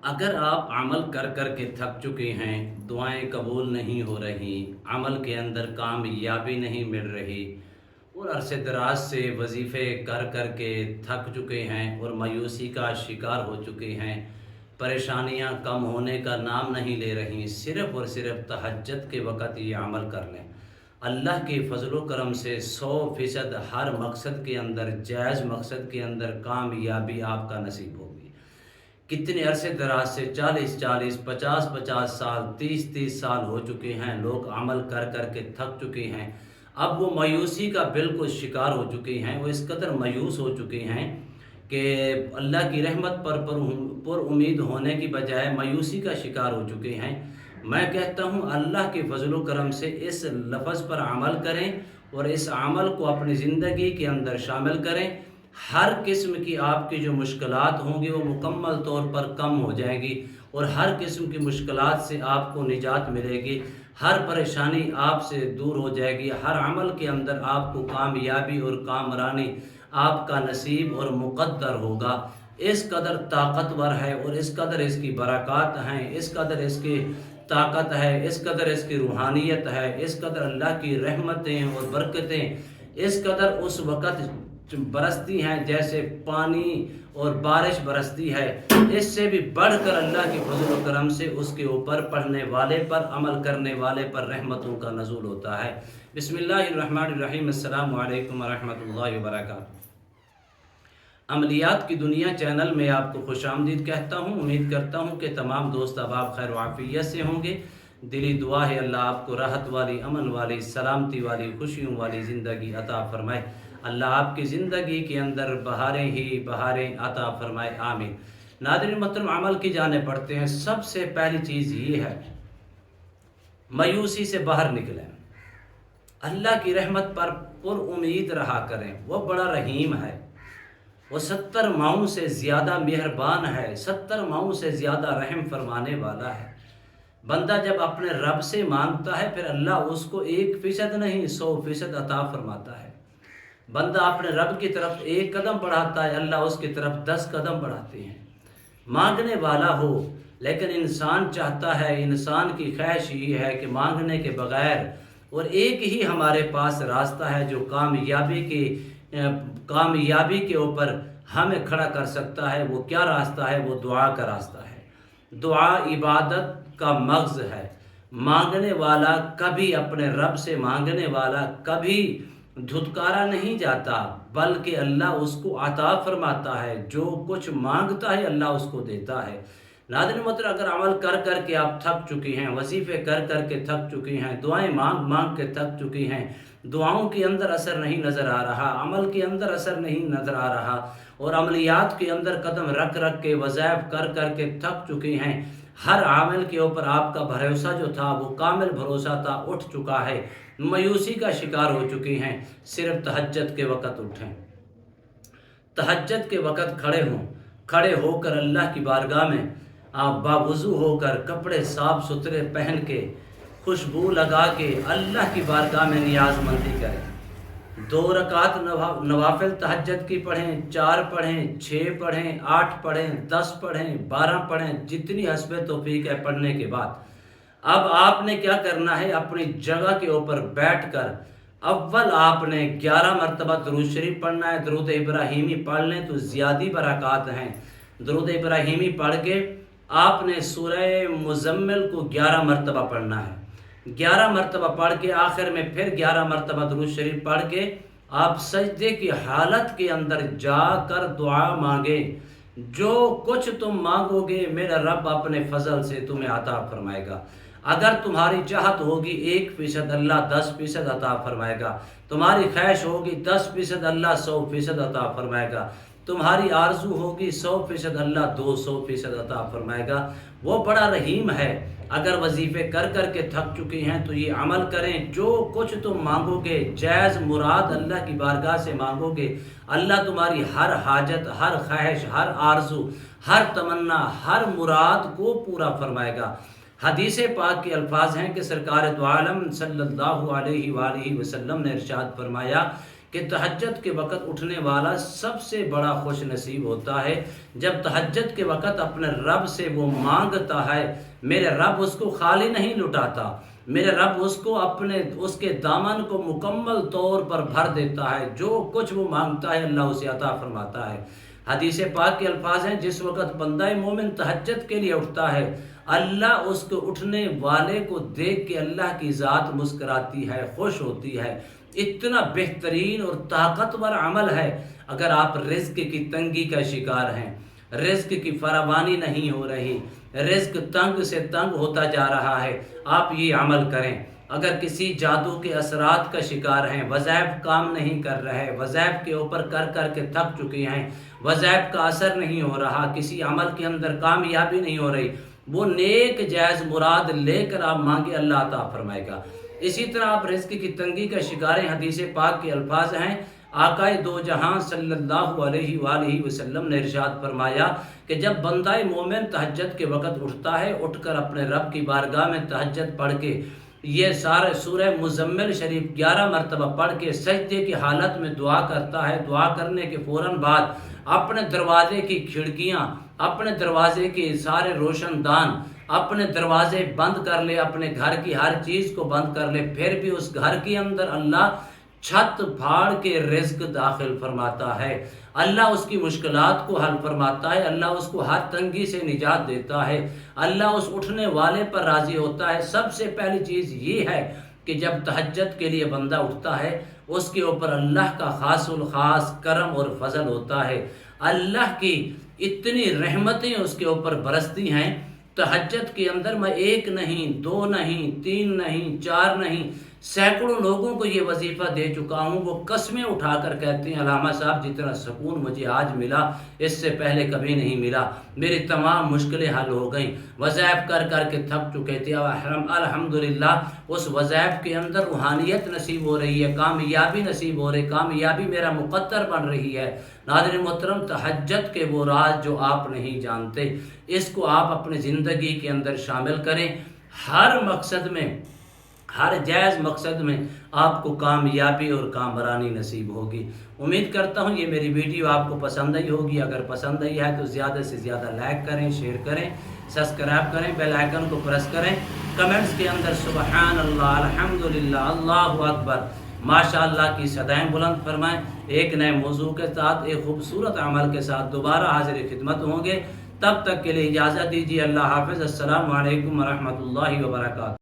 اگر آپ عمل کر کر کے تھک چکے ہیں، دعائیں قبول نہیں ہو رہی، عمل کے اندر کامیابی نہیں مل رہی اور عرصے دراز سے وظیفے کر کر کے تھک چکے ہیں اور مایوسی کا شکار ہو چکے ہیں، پریشانیاں کم ہونے کا نام نہیں لے رہی، صرف اور صرف تہجد کے وقت یہ عمل کر لیں۔ اللہ کے فضل و کرم سے 100% ہر مقصد کے اندر، جائز مقصد کے اندر کامیابی آپ کا نصیب ہوگی۔ کتنے عرصے دراز سے 40 50 سال 30 سال ہو چکے ہیں، لوگ عمل کر کر کے تھک چکے ہیں، اب وہ مایوسی کا بالکل شکار ہو چکے ہیں، وہ اس قدر مایوس ہو چکے ہیں کہ اللہ کی رحمت پر امید ہونے کی بجائے مایوسی کا شکار ہو چکے ہیں۔ میں کہتا ہوں اللہ کے فضل و کرم سے اس لفظ پر عمل کریں اور اس عمل کو اپنی زندگی کے اندر شامل کریں۔ ہر قسم کی آپ کی جو مشکلات ہوں گی وہ مکمل طور پر کم ہو جائیں گی اور ہر قسم کی مشکلات سے آپ کو نجات ملے گی، ہر پریشانی آپ سے دور ہو جائے گی، ہر عمل کے اندر آپ کو کامیابی اور کامرانی آپ کا نصیب اور مقدر ہوگا۔ اس قدر طاقتور ہے اور اس قدر اس کی برکات ہیں، اس قدر اس کی طاقت ہے، اس قدر اس کی روحانیت ہے، اس قدر اللہ کی رحمتیں اور برکتیں اس قدر اس وقت برستی ہیں جیسے پانی اور بارش برستی ہے۔ اس سے بھی بڑھ کر اللہ کے فضل و کرم سے اس کے اوپر پڑھنے والے پر، عمل کرنے والے پر رحمتوں کا نزول ہوتا ہے۔ بسم اللہ الرحمن الرحیم۔ السلام علیکم ورحمۃ اللہ وبرکاتہ۔ عملیات کی دنیا چینل میں آپ کو خوش آمدید کہتا ہوں۔ امید کرتا ہوں کہ تمام دوست احباب خیر و عافیت سے ہوں گے۔ دلی دعا ہے اللہ آپ کو راحت والی، امن والی، سلامتی والی، خوشیوں والی زندگی عطا فرمائے۔ اللہ آپ کی زندگی کے اندر بہاریں ہی بہاریں عطا فرمائے، آمین۔ ناظرین محترم، عمل کی جانب پڑھتے ہیں۔ سب سے پہلی چیز یہ ہے مایوسی سے باہر نکلیں، اللہ کی رحمت پر امید رہا کریں۔ وہ بڑا رحیم ہے، وہ 70 ماؤں سے زیادہ مہربان ہے، 70 ماؤں سے زیادہ رحم فرمانے والا ہے۔ بندہ جب اپنے رب سے مانگتا ہے پھر اللہ اس کو 1% نہیں 100% عطا فرماتا ہے۔ بندہ اپنے رب کی طرف 1 قدم بڑھاتا ہے، اللہ اس کی طرف 10 قدم بڑھاتے ہیں۔ مانگنے والا ہو، لیکن انسان چاہتا ہے، انسان کی خواہش یہ ہے کہ مانگنے کے بغیر، اور ایک ہی ہمارے پاس راستہ ہے جو کامیابی کے اوپر ہمیں کھڑا کر سکتا ہے۔ وہ کیا راستہ ہے؟ وہ دعا کا راستہ ہے۔ دعا عبادت کا مغز ہے۔ مانگنے والا کبھی، اپنے رب سے مانگنے والا کبھی دھتکارا نہیں جاتا، بلکہ اللہ اس کو عطا فرماتا ہے۔ جو کچھ مانگتا ہے اللہ اس کو دیتا ہے۔ ناظرین محترم، اگر عمل کر کر کے آپ تھک چکے ہیں، وظیفے کر کر کے تھک چکے ہیں، دعائیں مانگ مانگ کے تھک چکے ہیں، دعاؤں کے اندر اثر نہیں نظر آ رہا، عمل کے اندر اثر نہیں نظر آ رہا، اور عملیات کے اندر قدم رکھ رکھ کے وظائف کر کر کے تھک چکے ہیں، ہر عامل کے اوپر آپ کا بھروسہ جو تھا وہ کامل بھروسہ تھا اٹھ چکا ہے، مایوسی کا شکار ہو چکے ہیں، صرف تہجد کے وقت اٹھیں، تہجد کے وقت کھڑے ہوں، کھڑے ہو کر اللہ کی بارگاہ میں آپ باوضو ہو کر، کپڑے صاف ستھرے پہن کے، خوشبو لگا کے اللہ کی بارگاہ میں نیاز مندی کریں۔ 2 رکعت نوافل تہجد کی پڑھیں، 4 پڑھیں، 6 پڑھیں، 8 پڑھیں، 10 پڑھیں، 12 پڑھیں، جتنی حسب توفیق ہے پڑھنے کے بعد اب آپ نے کیا کرنا ہے؟ اپنی جگہ کے اوپر بیٹھ کر اول آپ نے 11 مرتبہ درود شریف پڑھنا ہے۔ درود ابراہیمی پڑھ لیں تو زیادہ برکات ہیں۔ درود ابراہیمی پڑھ کے آپ نے سورہ مزمل کو 11 مرتبہ پڑھنا ہے۔ 11 مرتبہ پڑھ کے آخر میں پھر 11 مرتبہ درود شریف پڑھ کے آپ سجدے کی حالت کے اندر جا کر دعا مانگے۔ جو کچھ تم مانگو گے میرا رب اپنے فضل سے تمہیں عطا فرمائے گا۔ اگر تمہاری چاہت ہوگی 1% اللہ 10% عطا فرمائے گا، تمہاری خواہش ہوگی 10% اللہ 100% عطا فرمائے گا، تمہاری آرزو ہوگی 100% اللہ 200% عطا فرمائے گا۔ وہ بڑا رحیم ہے۔ اگر وظیفے کر کر کے تھک چکے ہیں تو یہ عمل کریں، جو کچھ تم مانگو گے جائز مراد اللہ کی بارگاہ سے مانگو گے، اللہ تمہاری ہر حاجت، ہر خواہش، ہر آرزو، ہر تمنا، ہر مراد کو پورا فرمائے گا۔ حدیث پاک کے الفاظ ہیں کہ سرکار دو عالم صلی اللہ علیہ وآلہ وسلم نے ارشاد فرمایا کہ تہجد کے وقت اٹھنے والا سب سے بڑا خوش نصیب ہوتا ہے جب تہجد کے وقت اپنے رب سے وہ مانگتا ہے۔ میرے رب اس کو خالی نہیں لٹاتا، میرے رب اس کے دامن کو مکمل طور پر بھر دیتا ہے، جو کچھ وہ مانگتا ہے اللہ اسے عطا فرماتا ہے۔ حدیث پاک کے الفاظ ہیں، جس وقت بندہ مومن تہجد کے لیے اٹھتا ہے، اللہ اس کو اٹھنے والے کو دیکھ کے اللہ کی ذات مسکراتی ہے، خوش ہوتی ہے۔ اتنا بہترین اور طاقتور عمل ہے۔ اگر آپ رزق کی تنگی کا شکار ہیں، رزق کی فراوانی نہیں ہو رہی، رزق تنگ سے تنگ ہوتا جا رہا ہے، آپ یہ عمل کریں۔ اگر کسی جادو کے اثرات کا شکار ہیں، وظائف کام نہیں کر رہے، وظائف کے اوپر کر کر کے تھک چکے ہیں، وظائف کا اثر نہیں ہو رہا، کسی عمل کے اندر کامیابی نہیں ہو رہی، وہ نیک جائز مراد لے کر آپ مانگے، اللہ عطا فرمائے گا۔ اسی طرح آپ رزق کی تنگی کا شکار ہیں، حدیث پاک کے الفاظ ہیں، آقائے دو جہاں صلی اللہ علیہ وآلہ وسلم نے ارشاد فرمایا کہ جب بندہ مومن تہجد کے وقت اٹھتا ہے، اٹھ کر اپنے رب کی بارگاہ میں تہجد پڑھ کے یہ سارے سورہ مزمل شریف 11 مرتبہ پڑھ کے سجدے کی حالت میں دعا کرتا ہے، دعا کرنے کے فوراً بعد اپنے دروازے کی کھڑکیاں، اپنے دروازے کے سارے روشن دان، اپنے دروازے بند کر لے، اپنے گھر کی ہر چیز کو بند کر لے، پھر بھی اس گھر کے اندر اللہ چھت پھاڑ کے رزق داخل فرماتا ہے، اللہ اس کی مشکلات کو حل فرماتا ہے، اللہ اس کو ہر تنگی سے نجات دیتا ہے، اللہ اس اٹھنے والے پر راضی ہوتا ہے۔ سب سے پہلی چیز یہ ہے کہ جب تہجد کے لیے بندہ اٹھتا ہے، اس کے اوپر اللہ کا خاص الخاص کرم اور فضل ہوتا ہے، اللہ کی اتنی رحمتیں اس کے اوپر برستی ہیں۔ تہجد کے اندر میں 1 نہیں، 2 نہیں، 3 نہیں، 4 نہیں، سینکڑوں لوگوں کو یہ وظیفہ دے چکا ہوں، وہ قسمیں اٹھا کر کہتے ہیں علامہ صاحب جتنا سکون مجھے آج ملا اس سے پہلے کبھی نہیں ملا، میری تمام مشکلیں حل ہو گئیں، وظائف کر کر کے تھک چکے تھے، الحمدللہ اس وظائف کے اندر روحانیت نصیب ہو رہی ہے، کامیابی نصیب ہو رہی، کامیابی میرا مقدر بن رہی ہے۔ ناظرین محترم، تہجد کے وہ راز جو آپ نہیں جانتے، اس کو آپ اپنی زندگی کے اندر شامل کریں، ہر مقصد میں، ہر جائز مقصد میں آپ کو کامیابی اور کامرانی نصیب ہوگی۔ امید کرتا ہوں یہ میری ویڈیو آپ کو پسند آئی ہوگی، اگر پسند آئی ہے تو زیادہ سے زیادہ لائک کریں، شیئر کریں، سبسکرائب کریں، بیل آئیکن کو پریس کریں، کمنٹس کے اندر سبحان اللہ، الحمدللہ، اللہ اکبر، ماشاءاللہ کی صدائیں بلند فرمائیں۔ ایک نئے موضوع کے ساتھ، ایک خوبصورت عمل کے ساتھ دوبارہ حاضر خدمت ہوں گے، تب تک کے لیے اجازت دیجیے، اللہ حافظ، السلام علیکم ورحمۃ اللہ وبرکاتہ۔